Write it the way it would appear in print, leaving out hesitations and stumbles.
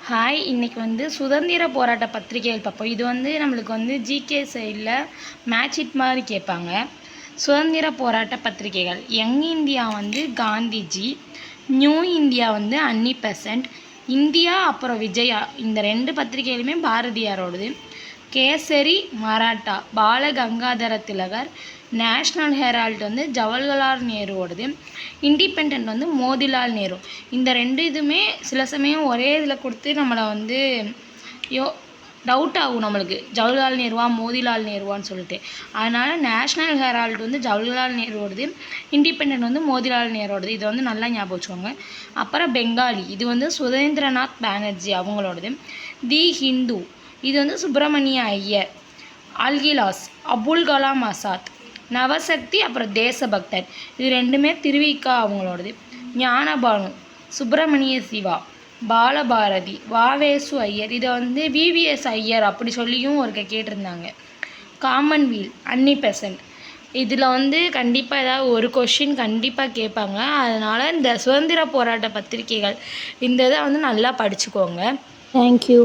Hi, இன்னைக்கு சுதந்திர போராட்ட பத்திரிகைகள் பார்ப்போம். இது நம்மளுக்கு ஜிகே சைடில் மேட்ச் இட் மாதிரி கேட்பாங்க. சுதந்திர போராட்ட பத்திரிகைகள் Young India Gandhiji, New India Annie Besant, India அப்புறம் விஜயா இந்த 2 பத்திரிகைகளுமே பாரதியாரோடது. கேசரி மராட்டா பால கங்காதர திலகர், நேஷ்னல் ஹெரால்டு ஜவஹர்லால் நேருவோடது, இண்டிபெண்டன்ட் மோதிலால் நேரு. இந்த 2 இதுவுமே சில சமயம் ஒரே இதில் கொடுத்து நம்மளை டவுட் ஆகும் நம்மளுக்கு, ஜவஹர்லால் நேருவா மோதிலால் நேருவான்னு சொல்லிட்டு. அதனால் நேஷ்னல் ஹெரால்டு ஜவஹர்லால் நேருவோடது, இண்டிபெண்டன்ட் மோதிலால் நேருவோடது. இதை நல்லா ஞாபகம் வச்சுக்கோங்க. அப்புறம் பெங்காலி இது சுரேந்திரநாத் பானர்ஜி அவங்களோடது. தி ஹிந்து இது சுப்பிரமணிய ஐயர். அல்கிலாஸ் அபுல் கலாம் ஆசாத். நவசக்தி அப்புறம் தேசபக்தர் இது 2மே திருவிக்கா அவங்களோடது. ஞானபானு சுப்பிரமணிய சிவா. பாலபாரதி வாவேசு ஐயர். இதை விவிஎஸ் ஐயர் அப்படி சொல்லியும் ஒருக்க கேட்டிருந்தாங்க. காமன்வீல் அன்னி பெசன்ட். இதில் கண்டிப்பாக ஏதாவது ஒரு கொஷின் கண்டிப்பாக கேட்பாங்க. அதனால் இந்த சுதந்திர போராட்ட பத்திரிகைகள் இந்த இதை நல்லா படிச்சுக்கோங்க. தேங்க்யூ.